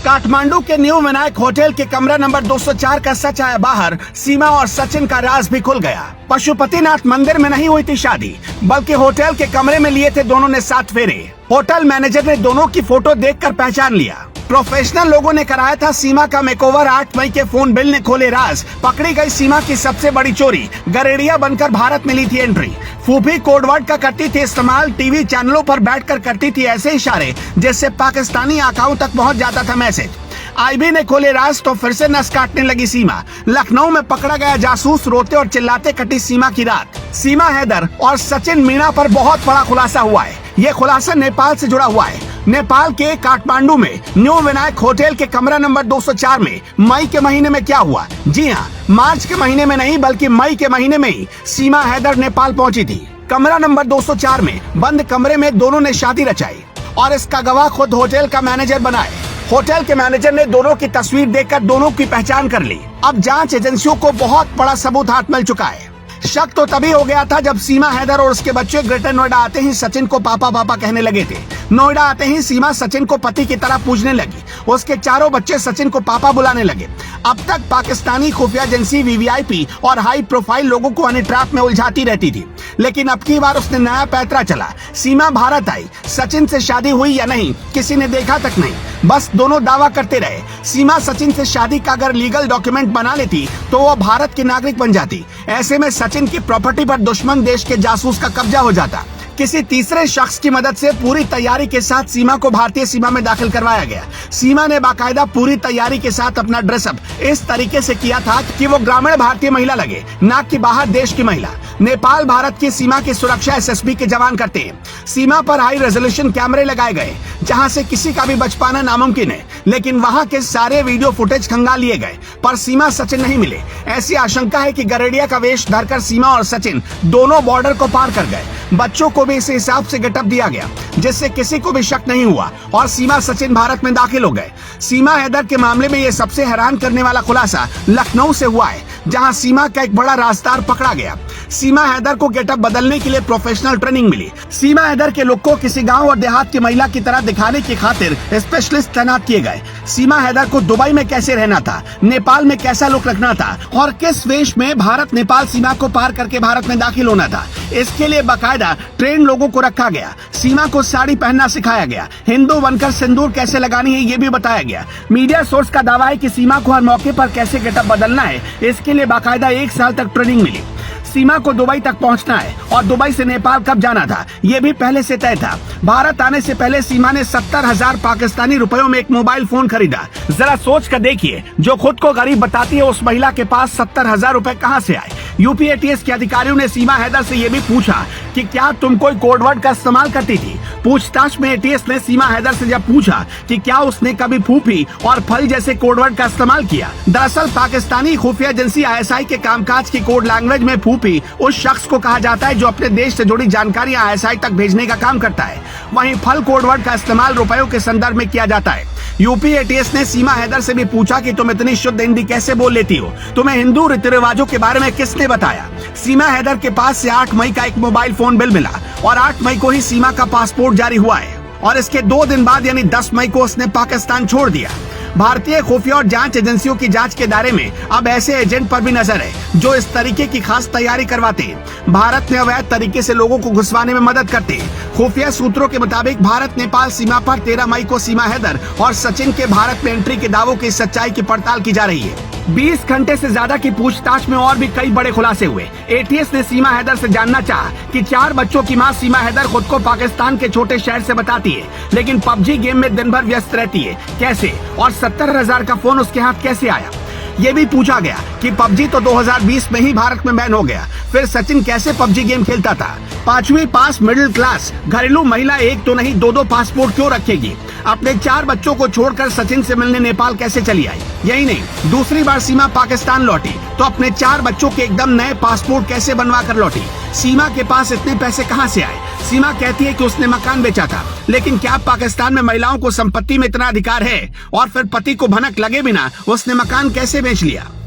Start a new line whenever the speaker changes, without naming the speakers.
काठमांडू के new Vinayak hotel के कमरा नंबर 204 का सच आया बाहर। सीमा और सचिन का राज भी खुल गया। पशुपतिनाथ मंदिर में नहीं हुई थी शादी, बल्कि होटल के कमरे में लिए थे दोनों ने 7 फेरे। होटल मैनेजर ने दोनों की फोटो देखकर पहचान लिया। प्रोफेशनल लोगों ने कराया था सीमा का मेकओवर। 8 मई के फोन बिल ने खोले राज। पकड़ी गई सीमा की सबसे बड़ी चोरी। गरेड़िया बनकर भारत में ली थी एंट्री। फूफी कोडवर्ड का करती थी इस्तेमाल। टीवी चैनलों पर बैठकर करती थी ऐसे इशारे जिससे पाकिस्तानी आकाओं तक पहुंच जाता था मैसेज। आईबी ने खोले राज तो फिर से नस काटने लगी सीमा। लखनऊ में पकड़ा गया जासूस। रोते और चिल्लाते कटी सीमा की रात। सीमा हैदर और सचिन मीणा पर बहुत बड़ा खुलासा हुआ है। ये खुलासा नेपाल से जुड़ा हुआ है। नेपाल के काठमांडू में न्यू विनायक होटल के कमरा नंबर 204 में मई के महीने में क्या हुआ? जी हाँ, मार्च के महीने में नहीं बल्कि मई के महीने में ही सीमा हैदर नेपाल पहुंची थी। कमरा नंबर 204 में बंद कमरे में दोनों ने शादी रचाई और इसका गवाह खुद होटल का मैनेजर बनाए। होटल के मैनेजर ने दोनों की तस्वीर देखकर दोनों की पहचान कर ली। अब जांच एजेंसियों को बहुत बड़ा सबूत हाथ मिल चुका है। शक तो तभी हो गया था जब सीमा हैदर और उसके बच्चे ग्रेटर नोएडा आते ही सचिन को पापा पापा कहने लगे थे। नोएडा आते ही सीमा सचिन को पति की तरह पूजने लगी। उसके चारों बच्चे सचिन को पापा बुलाने लगे। अब तक पाकिस्तानी खुफिया एजेंसी वीवीआईपी और हाई प्रोफाइल लोगों को हनी ट्रैप में उलझाती रहती थी, लेकिन अब की बार उसने नया पैतरा चला। सीमा भारत आई। सचिन से शादी हुई या नहीं किसी ने देखा तक नहीं, बस दोनों दावा करते रहे। सीमा सचिन से शादी का अगर लीगल डॉक्यूमेंट बना लेती तो वो भारत की नागरिक बन जाती। ऐसे में सचिन की प्रॉपर्टी पर दुश्मन देश के जासूस का कब्जा हो जाता। किसी तीसरे शख्स की मदद से पूरी तैयारी के साथ सीमा को भारतीय सीमा में दाखिल करवाया गया। सीमा ने बाकायदा पूरी तैयारी के साथ अपना ड्रेसअप इस तरीके से किया था कि वो ग्रामीण भारतीय महिला लगे, ना कि बाहर देश की महिला। नेपाल भारत की सीमा की सुरक्षा एसएसबी के जवान करते हैं। सीमा पर हाई रेजोल्यूशन कैमरे लगाए गए जहां से किसी का भी बच पाना नामुमकिन है, लेकिन वहां के सारे वीडियो फुटेज खंगाल लिए गए पर सीमा सचिन नहीं मिले। ऐसी आशंका है कि गरेड़िया का वेश धरकर सीमा और सचिन दोनों बॉर्डर को पार कर गए। बच्चों को भी इस हिसाब से गेटअप दिया गया जिससे किसी को भी शक नहीं हुआ और सीमा सचिन भारत में दाखिल हो गए। सीमा हैदर के मामले में ये सबसे हैरान करने वाला खुलासा लखनऊ से हुआ है, जहां सीमा का एक बड़ा राजदार पकड़ा गया। सीमा हैदर को गेटअप बदलने के लिए प्रोफेशनल ट्रेनिंग मिली। सीमा हैदर के लुक को किसी गांव और देहात की महिला की तरह दिखाने की खातिर स्पेशलिस्ट तैनात किए गए। सीमा हैदर को दुबई में कैसे रहना था, नेपाल में कैसा लुक रखना था और किस वेश में भारत नेपाल सीमा को पार करके भारत में दाखिल होना था, इसके लिए बाकायदा ट्रेन लोगों को रखा गया। सीमा को साड़ी पहनना सिखाया गया। हिंदू बनकर सिंदूर कैसे लगानी है ये भी बताया गया। मीडिया सोर्स का दावा है कि सीमा को हर मौके पर कैसे गेटअप बदलना है इसके लिए बाकायदा 1 साल तक ट्रेनिंग मिली। सीमा को दुबई तक पहुंचना है और दुबई से नेपाल कब जाना था ये भी पहले से तय था। भारत आने से पहले सीमा ने 70,000 पाकिस्तानी रुपयों में एक मोबाइल फोन खरीदा। जरा सोच कर देखिए, जो खुद को गरीब बताती है उस महिला के पास 70,000 रुपए कहां से आए। यूपी एटीएस के अधिकारियों ने सीमा हैदर से ये भी पूछा कि क्या तुम कोई कोडवर्ड का इस्तेमाल करती थी। पूछताछ में एटीएस ने सीमा हैदर से जब पूछा कि क्या उसने कभी फूफी और फल जैसे कोडवर्ड का इस्तेमाल किया। दरअसल पाकिस्तानी खुफिया एजेंसी आईएसआई के कामकाज की कोड लैंग्वेज में फूफी उस शख्स को कहा जाता है जो अपने देश से जुड़ी जानकारियां आईएसआई तक भेजने का काम करता है। वहीं फल कोडवर्ड का इस्तेमाल रुपयों के संदर्भ में किया जाता है। यूपी एटीएस ने सीमा हैदर से भी पूछा कि तुम इतनी शुद्ध हिंदी कैसे बोल लेती हो, तुम्हें हिंदू रीति रिवाजों के बारे में किसने बताया। सीमा हैदर के पास से 8 मई का एक मोबाइल फोन बिल मिला और 8 मई को ही सीमा का पासपोर्ट जारी हुआ है और इसके 2 दिन बाद यानी 10 मई को उसने पाकिस्तान छोड़ दिया। भारतीय खुफिया और जांच एजेंसियों की जांच के दायरे में अब ऐसे एजेंट पर भी नजर है जो इस तरीके की खास तैयारी करवाते हैं। भारत में अवैध तरीके से लोगों को घुसवाने में मदद करते हैं। खुफिया सूत्रों के मुताबिक भारत नेपाल सीमा पर 13 मई को सीमा हैदर और सचिन के भारत में एंट्री के दावों की सच्चाई की पड़ताल की जा रही है। 20 घंटे से ज्यादा की पूछताछ में और भी कई बड़े खुलासे हुए। एटीएस ने सीमा हैदर से जानना चाहा कि 4 बच्चों की मां सीमा हैदर खुद को पाकिस्तान के छोटे शहर से बताती है, लेकिन पबजी गेम में दिन भर व्यस्त रहती है, कैसे, और 70,000 का फोन उसके हाथ कैसे आया। ये भी पूछा गया कि पबजी तो 2020 में ही भारत में बैन हो गया, फिर सचिन कैसे पबजी गेम खेलता था। 5वीं पास मिडिल क्लास घरेलू महिला एक तो नहीं 2-2 पासपोर्ट क्यों रखेगी। अपने 4 बच्चों को छोड़कर सचिन से मिलने नेपाल कैसे चली आई। यही नहीं, दूसरी बार सीमा पाकिस्तान लौटी तो अपने 4 बच्चों के एकदम नए पासपोर्ट कैसे बनवा कर लौटी। सीमा के पास इतने पैसे कहां से आए। सीमा कहती है कि उसने मकान बेचा था, लेकिन क्या पाकिस्तान में महिलाओं को संपत्ति में इतना अधिकार है। और फिर पति को भनक लगे बिना उसने मकान कैसे बेच लिया।